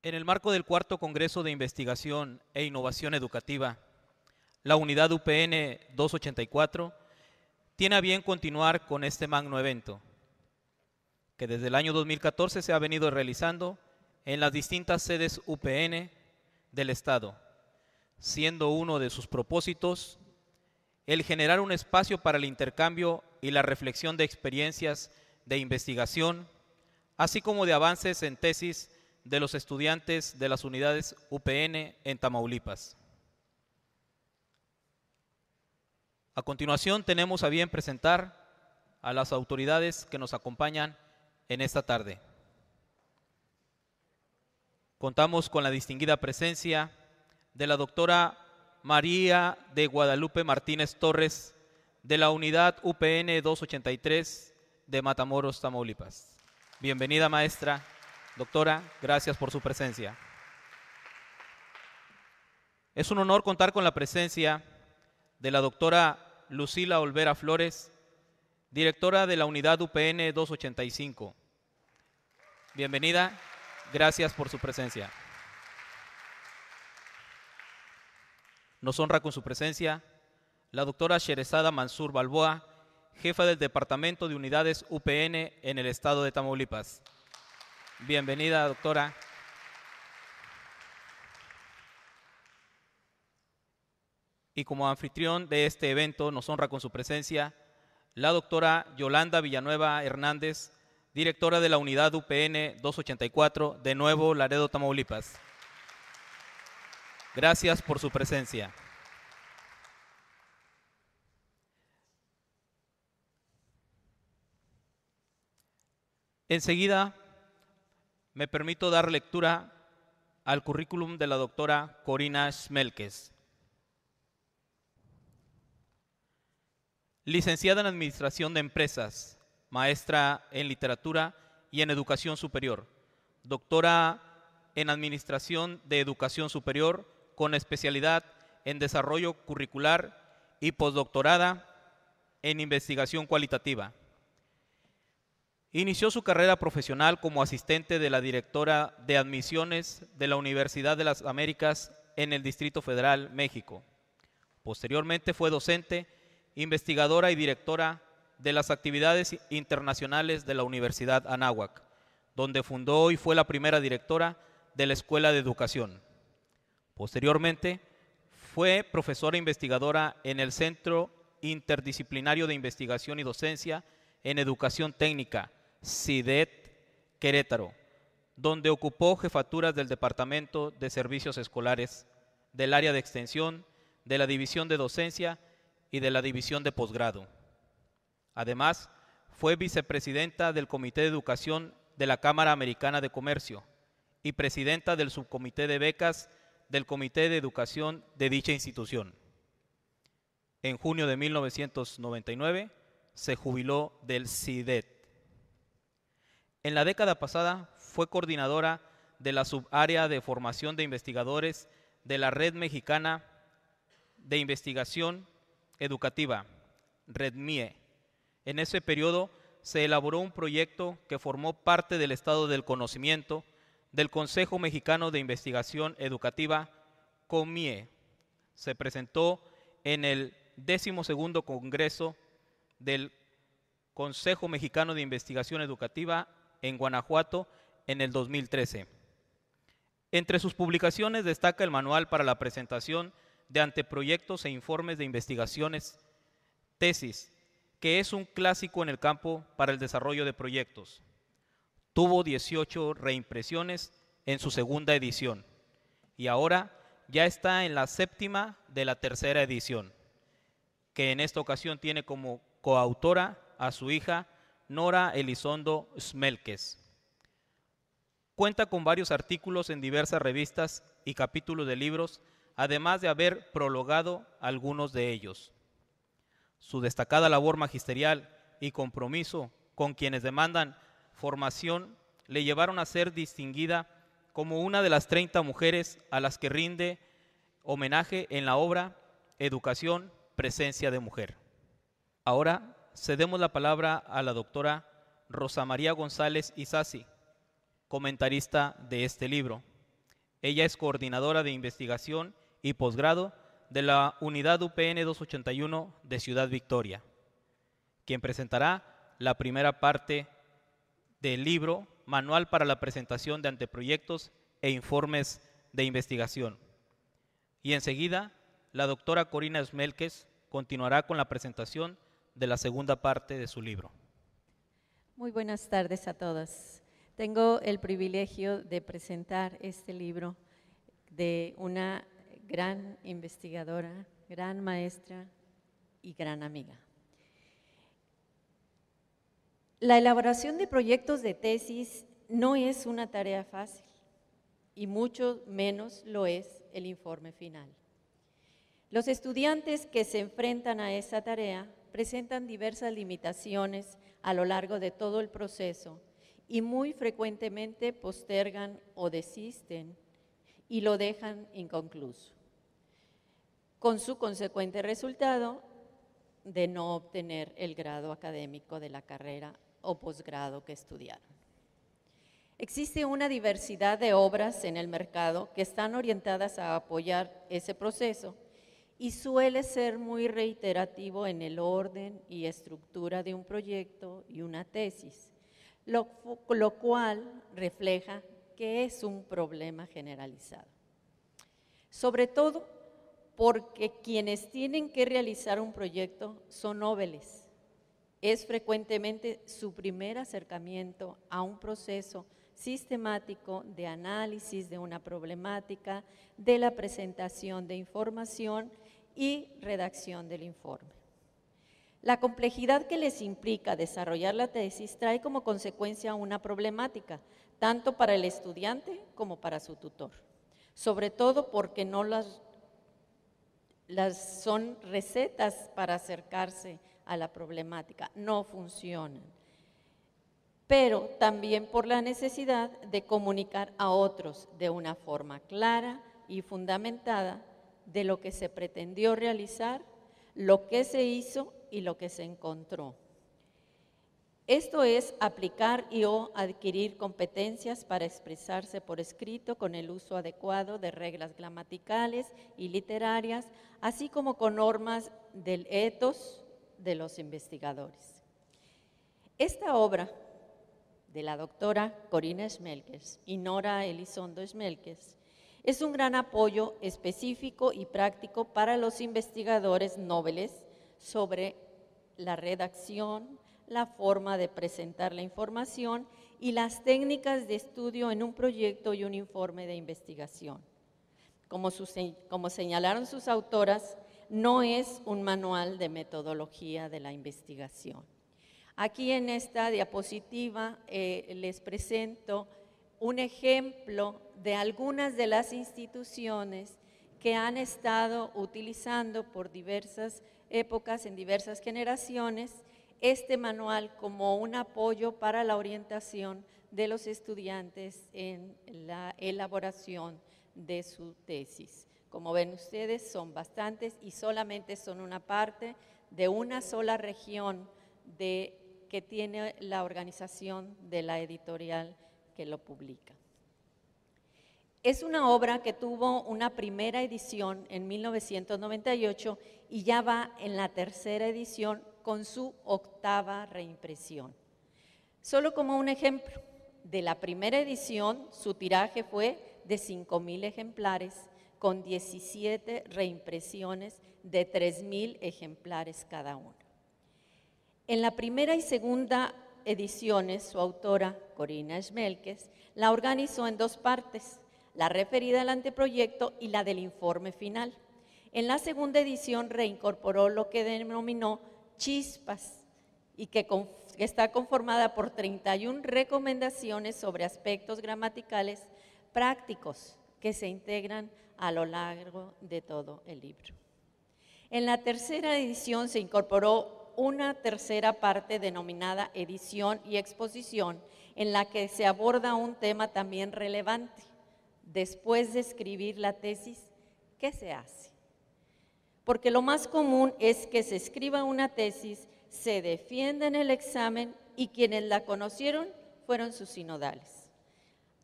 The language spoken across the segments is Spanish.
En el marco del cuarto Congreso de Investigación e Innovación Educativa, la unidad UPN 284 tiene a bien continuar con este magno evento, que desde el año 2014 se ha venido realizando en las distintas sedes UPN del Estado, siendo uno de sus propósitos el generar un espacio para el intercambio y la reflexión de experiencias de investigación, así como de avances en tesis de los estudiantes de las unidades UPN en Tamaulipas. A continuación tenemos a bien presentar a las autoridades que nos acompañan en esta tarde. Contamos con la distinguida presencia de la doctora María de Guadalupe Martínez Torres, de la unidad UPN 283 de Matamoros, Tamaulipas. Bienvenida, maestra. Doctora, gracias por su presencia. Es un honor contar con la presencia de la doctora Lucila Olvera Flores, directora de la unidad UPN 285. Bienvenida, gracias por su presencia. Nos honra con su presencia la doctora Sherezada Mansur Balboa, jefa del Departamento de Unidades UPN en el estado de Tamaulipas. Bienvenida, doctora. Y como anfitrión de este evento nos honra con su presencia la doctora Yolanda Villanueva Hernández, directora de la unidad UPN 284 de Nuevo Laredo, Tamaulipas. Gracias por su presencia. Enseguida me permito dar lectura al currículum de la doctora Corina Schmelkes. Licenciada en Administración de Empresas, maestra en Literatura y en Educación Superior, doctora en Administración de Educación Superior con especialidad en Desarrollo Curricular y postdoctorada en Investigación Cualitativa. Inició su carrera profesional como asistente de la directora de admisiones de la Universidad de las Américas en el Distrito Federal, México. Posteriormente fue docente, investigadora y directora de las actividades internacionales de la Universidad Anáhuac, donde fundó y fue la primera directora de la Escuela de Educación. Posteriormente fue profesora investigadora en el Centro Interdisciplinario de Investigación y Docencia en Educación Técnica, CIDET, Querétaro, donde ocupó jefaturas del Departamento de Servicios Escolares, del área de extensión, de la División de Docencia y de la División de Posgrado. Además, fue vicepresidenta del Comité de Educación de la Cámara Americana de Comercio y presidenta del Subcomité de Becas del Comité de Educación de dicha institución. En junio de 1999 se jubiló del CIDET. En la década pasada fue coordinadora de la subárea de formación de investigadores de la Red Mexicana de Investigación Educativa, REDMIE. En ese periodo se elaboró un proyecto que formó parte del Estado del Conocimiento del Consejo Mexicano de Investigación Educativa, COMIE. Se presentó en el 12º Congreso del Consejo Mexicano de Investigación Educativa en Guanajuato en el 2013. Entre sus publicaciones destaca el Manual para la presentación de anteproyectos e informes de investigaciones, tesis, que es un clásico en el campo para el desarrollo de proyectos. Tuvo 18 reimpresiones en su segunda edición y ahora ya está en la 7ª de la 3ª edición, que en esta ocasión tiene como coautora a su hija Nora Elizondo Schmelkes. Cuenta con varios artículos en diversas revistas y capítulos de libros, además de haber prologado algunos de ellos. Su destacada labor magisterial y compromiso con quienes demandan formación le llevaron a ser distinguida como una de las 30 mujeres a las que rinde homenaje en la obra Educación, Presencia de Mujer. Ahora cedemos la palabra a la doctora Rosa María González Isasi, comentarista de este libro, Ella es coordinadora de investigación y posgrado de la Unidad UPN 281 de Ciudad Victoria, quien presentará la primera parte del libro Manual para la presentación de anteproyectos e informes de investigación. Y enseguida, la doctora Corina Smelkes continuará con la presentación de la segunda parte de su libro. Muy buenas tardes a todos. Tengo el privilegio de presentar este libro de una gran investigadora, gran maestra y gran amiga. La elaboración de proyectos de tesis no es una tarea fácil y mucho menos lo es el informe final. Los estudiantes que se enfrentan a esa tarea presentan diversas limitaciones a lo largo de todo el proceso y muy frecuentemente postergan o desisten y lo dejan inconcluso, con su consecuente resultado de no obtener el grado académico de la carrera o posgrado que estudiaron. Existe una diversidad de obras en el mercado que están orientadas a apoyar ese proceso y suele ser muy reiterativo en el orden y estructura de un proyecto y una tesis, lo cual refleja que es un problema generalizado. Sobre todo porque quienes tienen que realizar un proyecto son noveles. Es frecuentemente su primer acercamiento a un proceso sistemático de análisis de una problemática, de la presentación de información y redacción del informe. La complejidad que les implica desarrollar la tesis trae como consecuencia una problemática, tanto para el estudiante como para su tutor, sobre todo porque no las son recetas para acercarse a la problemática, no funcionan, pero también por la necesidad de comunicar a otros de una forma clara y fundamentada de lo que se pretendió realizar, lo que se hizo y lo que se encontró. Esto es aplicar y o adquirir competencias para expresarse por escrito con el uso adecuado de reglas gramaticales y literarias, así como con normas del ethos de los investigadores. Esta obra de la doctora Corina Smelkes y Nora Elizondo Smelkes es un gran apoyo específico y práctico para los investigadores noveles sobre la redacción, la forma de presentar la información y las técnicas de estudio en un proyecto y un informe de investigación. Como señalaron sus autoras, no es un manual de metodología de la investigación. Aquí en esta diapositiva les presento un ejemplo de algunas de las instituciones que han estado utilizando por diversas épocas, en diversas generaciones, este manual como un apoyo para la orientación de los estudiantes en la elaboración de su tesis. Como ven ustedes, son bastantes y solamente son una parte de una sola región que tiene la organización de la editorial que lo publica. Es una obra que tuvo una primera edición en 1998 y ya va en la tercera edición con su octava reimpresión. Solo como un ejemplo, de la primera edición su tiraje fue de 5,000 ejemplares con 17 reimpresiones de 3,000 ejemplares cada una. En la primera y segunda ediciones, su autora, Corina Smelkes, la organizó en dos partes, la referida al anteproyecto y la del informe final. En la segunda edición reincorporó lo que denominó Chispas y que está conformada por 31 recomendaciones sobre aspectos gramaticales prácticos que se integran a lo largo de todo el libro. En la tercera edición se incorporó una tercera parte denominada edición y exposición, en la que se aborda un tema también relevante. Después de escribir la tesis, ¿qué se hace? Porque lo más común es que se escriba una tesis, se defienda en el examen y quienes la conocieron fueron sus sinodales.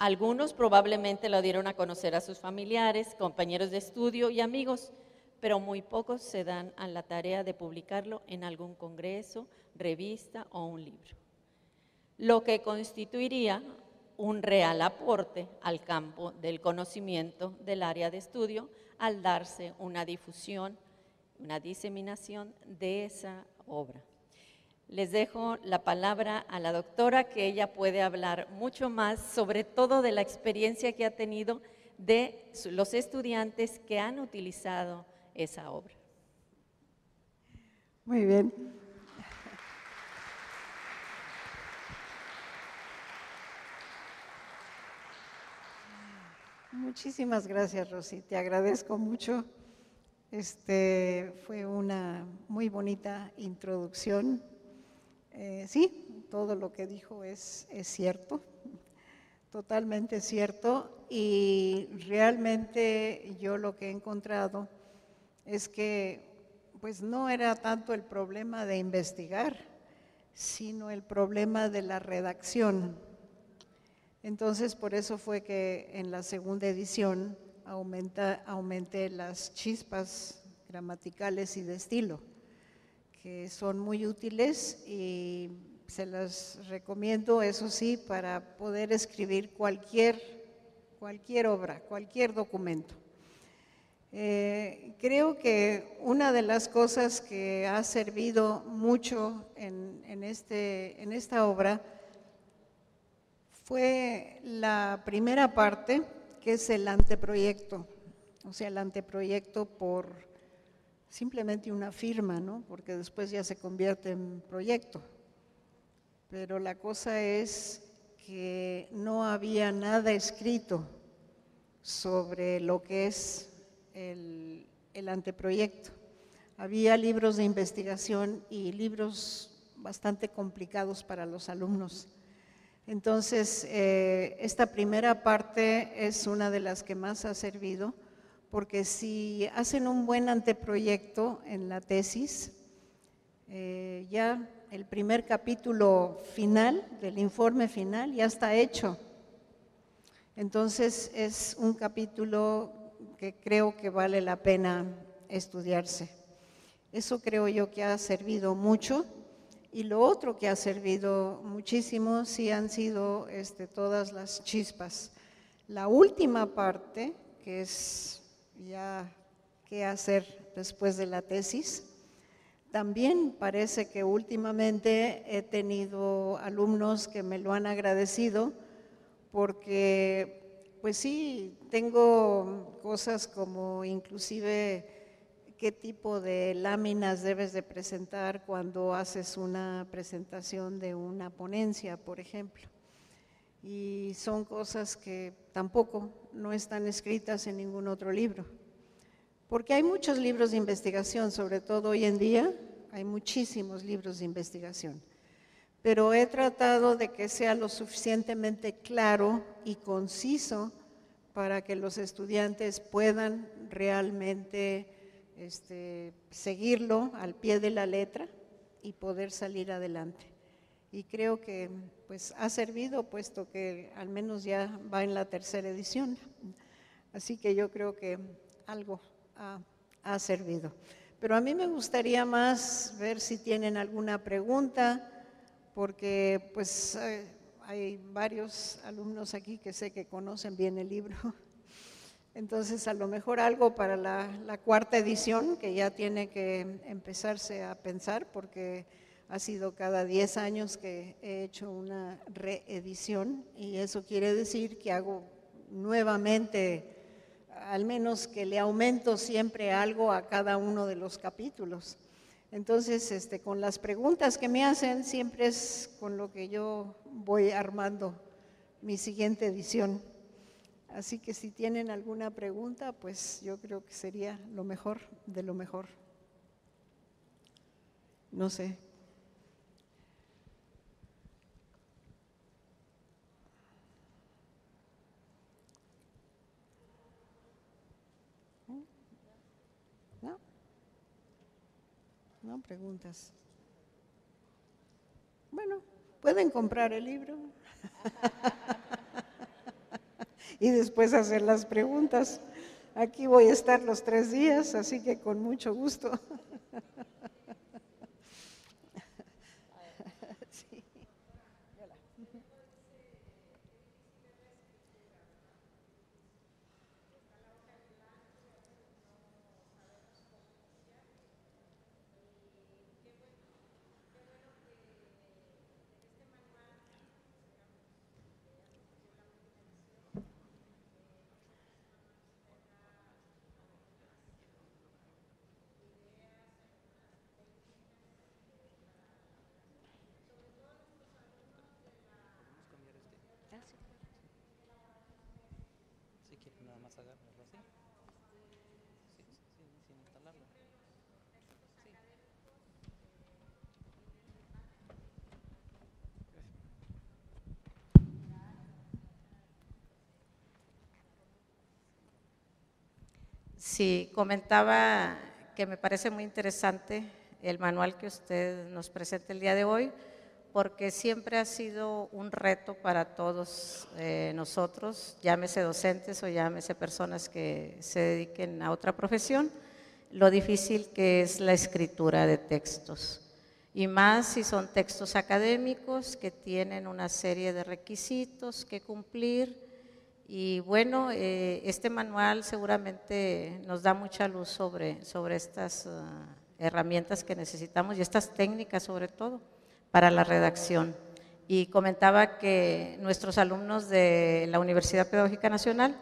Algunos probablemente lo dieron a conocer a sus familiares, compañeros de estudio y amigos, pero muy pocos se dan a la tarea de publicarlo en algún congreso, revista o un libro, lo que constituiría un real aporte al campo del conocimiento del área de estudio al darse una difusión, una diseminación de esa obra. Les dejo la palabra a la doctora, que ella puede hablar mucho más, sobre todo de la experiencia que ha tenido de los estudiantes que han utilizado esa obra. Muy bien. Muchísimas gracias, Rosy. Te agradezco mucho. Fue una muy bonita introducción. Sí, todo lo que dijo es cierto, totalmente cierto, y realmente yo lo que he encontrado es que pues no era tanto el problema de investigar, sino el problema de la redacción. Entonces, por eso fue que en la segunda edición aumenté las chispas gramaticales y de estilo, que son muy útiles y se las recomiendo, eso sí, para poder escribir cualquier obra, cualquier documento. Creo que una de las cosas que ha servido mucho en esta obra fue la primera parte, que es el anteproyecto, o sea, el anteproyecto por simplemente una firma, ¿no? Porque después ya se convierte en proyecto. Pero la cosa es que no había nada escrito sobre lo que es el anteproyecto. Había libros de investigación y libros bastante complicados para los alumnos. Entonces, esta primera parte es una de las que más ha servido, porque si hacen un buen anteproyecto en la tesis, ya el primer capítulo final del informe final ya está hecho. Entonces, es un capítulo que creo que vale la pena estudiarse. Eso creo yo que ha servido mucho. Y lo otro que ha servido muchísimo sí han sido todas las chispas. La última parte, que es ya qué hacer después de la tesis, también parece que últimamente he tenido alumnos que me lo han agradecido, porque pues sí, tengo cosas como inclusive qué tipo de láminas debes de presentar cuando haces una presentación de una ponencia, por ejemplo. Y son cosas que tampoco no están escritas en ningún otro libro. Porque hay muchos libros de investigación, sobre todo hoy en día, hay muchísimos libros de investigación. Pero he tratado de que sea lo suficientemente claro y conciso para que los estudiantes puedan realmente seguirlo al pie de la letra y poder salir adelante. Y creo que pues ha servido, puesto que al menos ya va en la tercera edición. Así que yo creo que algo ha servido. Pero a mí me gustaría más ver si tienen alguna pregunta, porque pues hay varios alumnos aquí que sé que conocen bien el libro. Entonces, a lo mejor algo para la cuarta edición, que ya tiene que empezarse a pensar, porque ha sido cada 10 años que he hecho una reedición, y eso quiere decir que hago nuevamente, al menos que le aumento siempre algo a cada uno de los capítulos. Entonces, con las preguntas que me hacen, siempre es con lo que yo voy armando mi siguiente edición. Así que si tienen alguna pregunta, pues yo creo que sería lo mejor de lo mejor. No sé. ¿No? ¿No? Preguntas. Bueno, pueden comprar el libro. y después hacer las preguntas. Aquí voy a estar los 3 días, así que con mucho gusto. Sí. Si quieres nada más agarrarlo así. Sin instalarlo. Sí, comentaba que me parece muy interesante el manual que usted nos presenta el día de hoy, porque siempre ha sido un reto para todos nosotros, llámese docentes o llámese personas que se dediquen a otra profesión, lo difícil que es la escritura de textos. Y más si son textos académicos que tienen una serie de requisitos que cumplir. Y bueno, este manual seguramente nos da mucha luz sobre estas herramientas que necesitamos y estas técnicas sobre todo para la redacción. Y comentaba que nuestros alumnos de la Universidad Pedagógica Nacional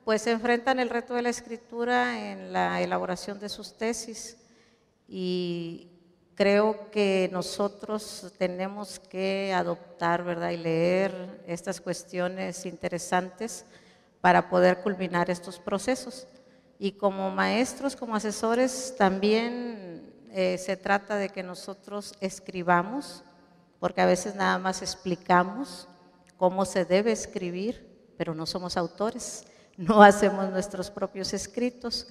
pues se enfrentan el reto de la escritura en la elaboración de sus tesis y creo que nosotros tenemos que adoptar, ¿verdad?, y leer estas cuestiones interesantes para poder culminar estos procesos. Y como maestros, como asesores, también se trata de que nosotros escribamos, porque a veces nada más explicamos cómo se debe escribir, pero no somos autores, no hacemos nuestros propios escritos.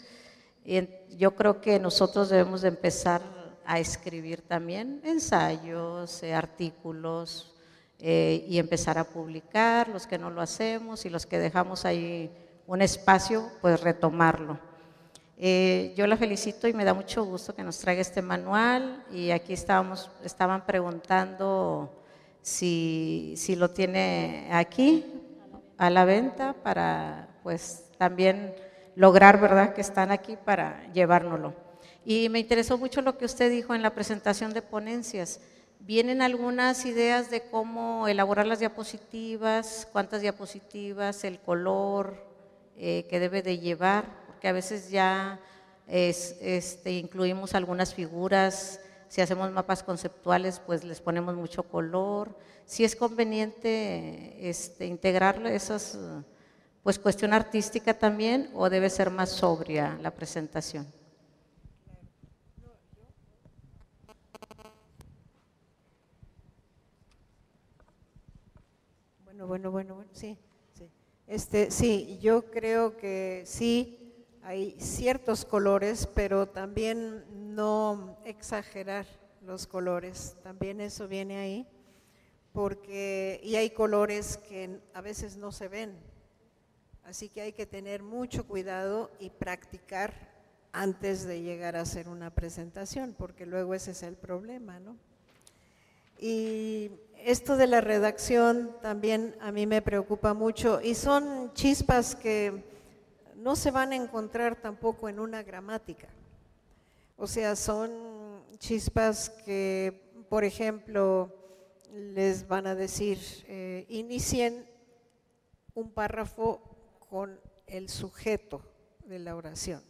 Y yo creo que nosotros debemos de empezar a escribir también ensayos, artículos, y empezar a publicar, los que no lo hacemos y los que dejamos ahí un espacio, pues retomarlo. Yo la felicito y me da mucho gusto que nos traiga este manual y aquí estaban preguntando si lo tiene aquí a la venta para pues también lograr, ¿verdad?, que están aquí para llevárnoslo. Y me interesó mucho lo que usted dijo en la presentación de ponencias. Vienen algunas ideas de cómo elaborar las diapositivas, cuántas diapositivas, el color que debe de llevar, porque a veces ya incluimos algunas figuras, si hacemos mapas conceptuales pues les ponemos mucho color. Si es conveniente integrar esas, pues cuestión artística también, o debe ser más sobria la presentación. Bueno, sí. Sí, yo creo que sí, hay ciertos colores, pero también no exagerar los colores, también eso viene ahí, y hay colores que a veces no se ven, así que hay que tener mucho cuidado y practicar antes de llegar a hacer una presentación, porque luego ese es el problema, ¿no? Y esto de la redacción también a mí me preocupa mucho y son chispas que no se van a encontrar tampoco en una gramática. O sea, son chispas que, por ejemplo, les van a decir, inicien un párrafo con el sujeto de la oración.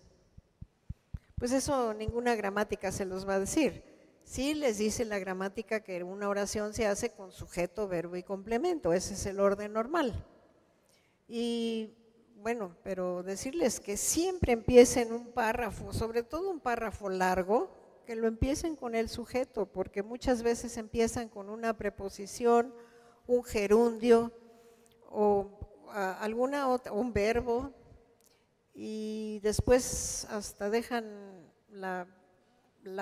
Pues eso ninguna gramática se los va a decir. Sí les dice la gramática que una oración se hace con sujeto, verbo y complemento, ese es el orden normal. Y bueno, pero decirles que siempre empiecen un párrafo, sobre todo un párrafo largo, que lo empiecen con el sujeto, porque muchas veces empiezan con una preposición, un gerundio o alguna otra, un verbo, y después hasta dejan la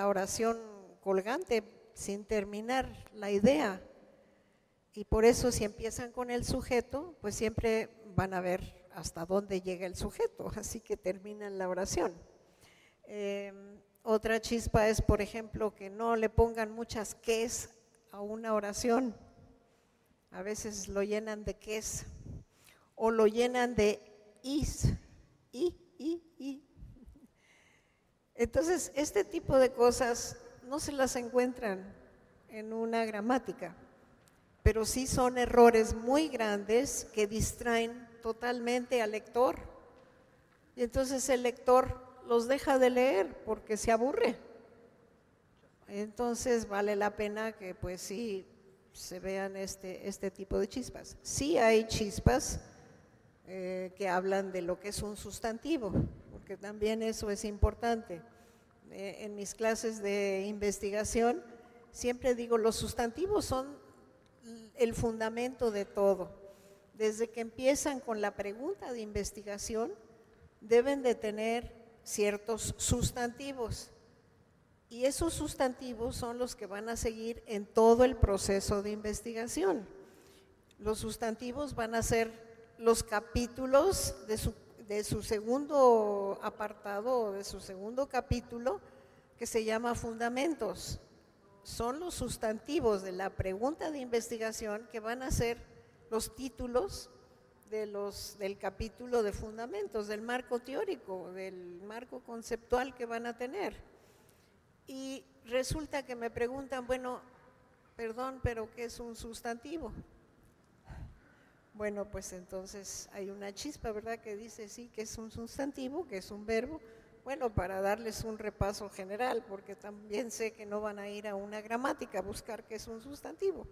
oración colgante sin terminar la idea. Y por eso si empiezan con el sujeto, pues siempre van a ver hasta dónde llega el sujeto, así que terminan la oración. Otra chispa es, por ejemplo, que no le pongan muchas ques a una oración. A veces lo llenan de ques o lo llenan de is, y. Entonces, este tipo de cosas no se las encuentran en una gramática, pero sí son errores muy grandes que distraen totalmente al lector. Y entonces el lector los deja de leer porque se aburre. Entonces vale la pena que pues sí se vean este tipo de chispas. Sí hay chispas que hablan de lo que es un sustantivo, porque también eso es importante. En mis clases de investigación siempre digo, los sustantivos son el fundamento de todo. Desde que empiezan con la pregunta de investigación, deben de tener ciertos sustantivos, y esos sustantivos son los que van a seguir en todo el proceso de investigación. Los sustantivos van a ser los capítulos de su segundo apartado, de su segundo capítulo, que se llama Fundamentos. Son los sustantivos de la pregunta de investigación que van a ser los títulos del capítulo de fundamentos, del marco teórico, del marco conceptual que van a tener. Y resulta que me preguntan, bueno, perdón, pero ¿qué es un sustantivo? Bueno, pues entonces hay una chispa, ¿verdad?, que dice sí, que es un sustantivo, que es un verbo. Bueno, para darles un repaso general, porque también sé que no van a ir a una gramática a buscar qué es un sustantivo.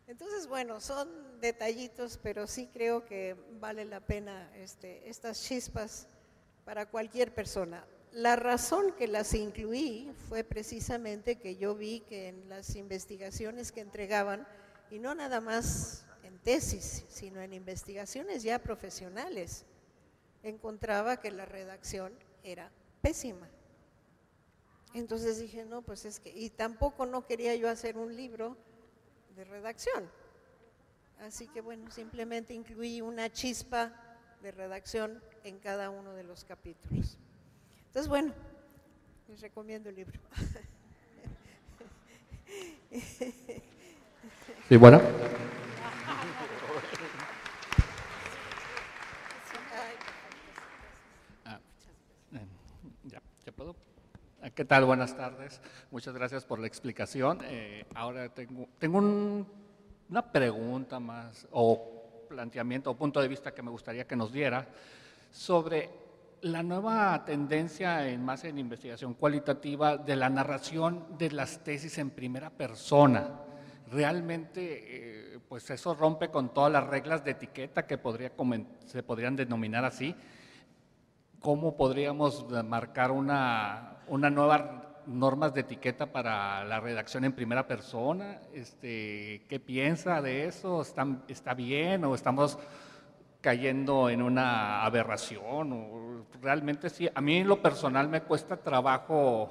Entonces, bueno, son detallitos, pero sí creo que vale la pena estas chispas para cualquier persona. La razón que las incluí fue precisamente que yo vi que en las investigaciones que entregaban, y no nada más en tesis, sino en investigaciones ya profesionales, encontraba que la redacción era pésima. Entonces dije, no, pues es que, y tampoco no quería yo hacer un libro de redacción. Así que bueno, simplemente incluí una chispa de redacción en cada uno de los capítulos. Entonces bueno, les recomiendo el libro. Sí, bueno. ¿Ya puedo? ¿Qué tal? Buenas tardes. Muchas gracias por la explicación. Ahora tengo una pregunta más, o planteamiento, o punto de vista que me gustaría que nos diera sobre la nueva tendencia más en investigación cualitativa de la narración de las tesis en primera persona. Realmente, pues eso rompe con todas las reglas de etiqueta que se podrían denominar así. ¿Cómo podríamos marcar una nueva normas de etiqueta para la redacción en primera persona? ¿Qué piensa de eso? ¿Está bien o estamos cayendo en una aberración? O realmente sí, a mí en lo personal me cuesta trabajo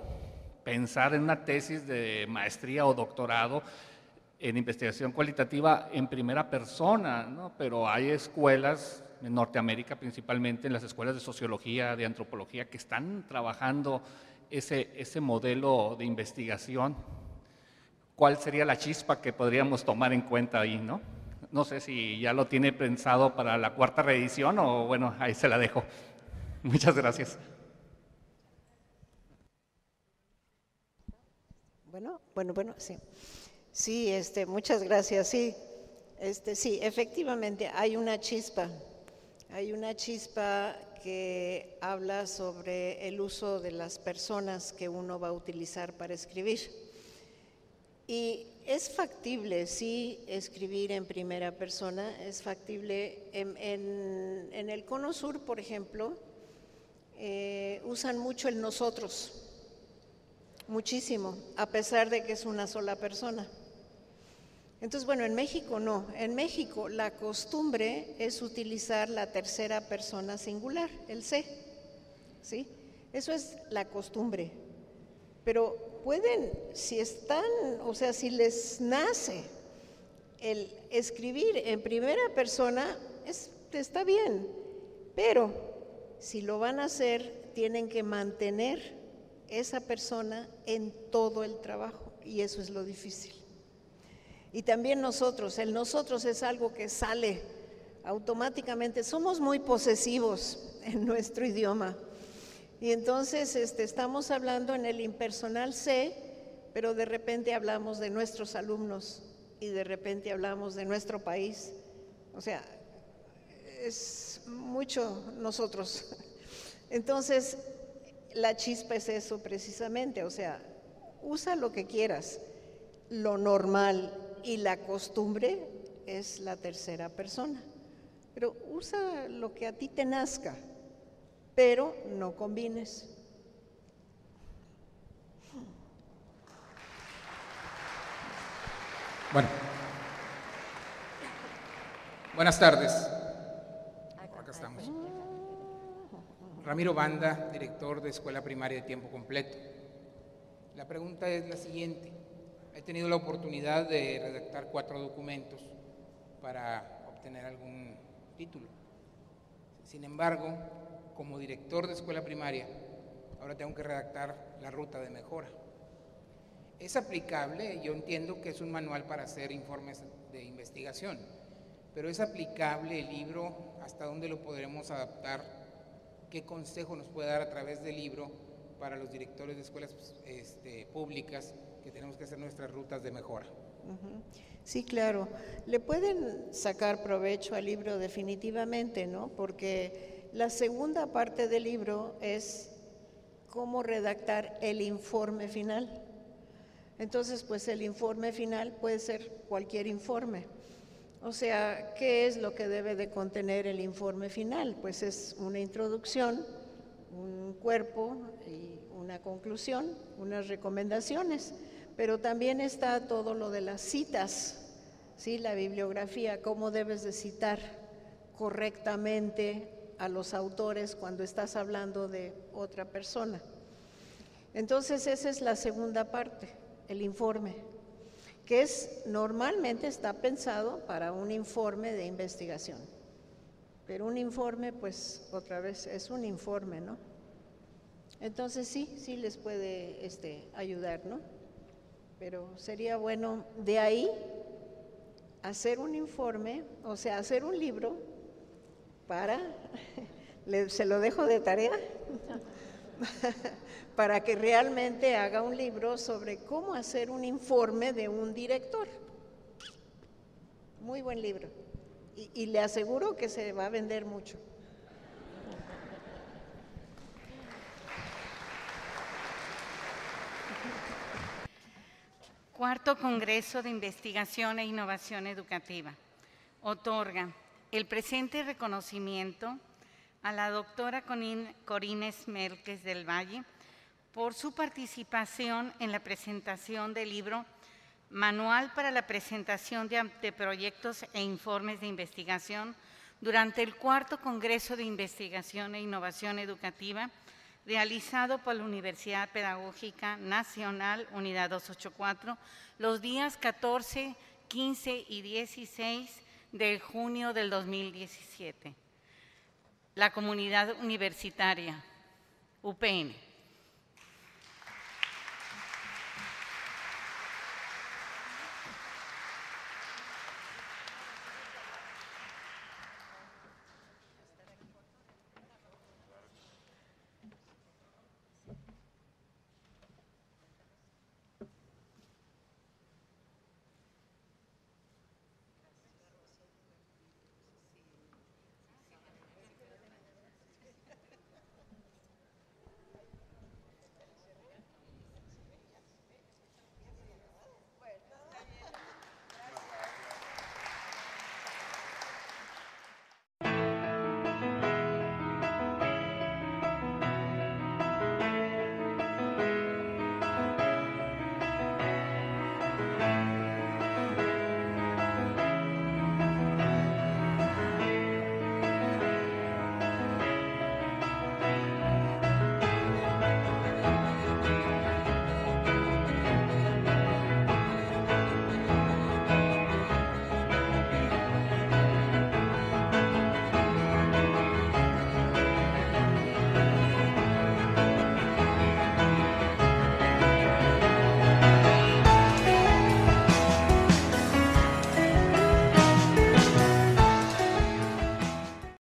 pensar en una tesis de maestría o doctorado en investigación cualitativa en primera persona, ¿no? Pero hay escuelas en Norteamérica, principalmente en las escuelas de sociología, de antropología, que están trabajando ese modelo de investigación. ¿Cuál sería la chispa que podríamos tomar en cuenta ahí, no? No sé si ya lo tiene pensado para la cuarta reedición o bueno, ahí se la dejo. Muchas gracias. Bueno, sí. Sí, muchas gracias, sí. Sí, efectivamente hay una chispa que habla sobre el uso de las personas que uno va a utilizar para escribir. Y es factible, sí, escribir en primera persona, es factible. En el Cono Sur, por ejemplo, usan mucho el nosotros, muchísimo, a pesar de que es una sola persona. Entonces, bueno, en México no. En México la costumbre es utilizar la tercera persona singular, el se, ¿sí? Eso es la costumbre. Pero pueden, si están, o sea, si les nace el escribir en primera persona, es está bien, pero si lo van a hacer, tienen que mantener esa persona en todo el trabajo, y eso es lo difícil. Y también nosotros, el nosotros es algo que sale automáticamente, somos muy posesivos en nuestro idioma, y entonces estamos hablando en el impersonal sé, pero de repente hablamos de nuestros alumnos y de repente hablamos de nuestro país, o sea, es mucho nosotros. Entonces, la chispa es eso precisamente, o sea, usa lo que quieras, lo normal y la costumbre es la tercera persona, pero usa lo que a ti te nazca, pero no combines. Bueno, buenas tardes. Acá estamos. Ramiro Banda, director de Escuela Primaria de Tiempo Completo. La pregunta es la siguiente. He tenido la oportunidad de redactar 4 documentos para obtener algún título. Sin embargo, como director de escuela primaria, ahora tengo que redactar la ruta de mejora. Es aplicable, yo entiendo que es un manual para hacer informes de investigación, pero es aplicable el libro, ¿hasta dónde lo podremos adaptar? ¿Qué consejo nos puede dar a través del libro para los directores de escuelas públicas que tenemos que hacer nuestras rutas de mejora? Sí, claro. Le pueden sacar provecho al libro definitivamente, ¿no? Porque la segunda parte del libro es cómo redactar el informe final. Entonces, pues el informe final puede ser cualquier informe. O sea, ¿qué es lo que debe de contener el informe final? Pues es una introducción, un cuerpo y una conclusión, unas recomendaciones, pero también está todo lo de las citas, ¿sí? La bibliografía, cómo debes de citar correctamente a los autores cuando estás hablando de otra persona. Entonces, esa es la segunda parte, el informe, que normalmente está pensado para un informe de investigación. Pero un informe, pues, otra vez, es un informe, ¿no? Entonces, sí les puede ayudar, ¿no? Pero sería bueno de ahí hacer un informe, o sea, hacer un libro para, se lo dejo de tarea, para que realmente haga un libro sobre cómo hacer un informe de un director. Muy buen libro. Y le aseguro que se va a vender mucho. Cuarto Congreso de Investigación e Innovación Educativa. Otorga el presente reconocimiento a la doctora Corina Smerkes del Valle por su participación en la presentación del libro Manual para la presentación de anteproyectos e informes de investigación durante el Cuarto Congreso de Investigación e Innovación Educativa realizado por la Universidad Pedagógica Nacional, Unidad 284, los días 14, 15 y 16 de junio del 2017. La comunidad universitaria, UPN.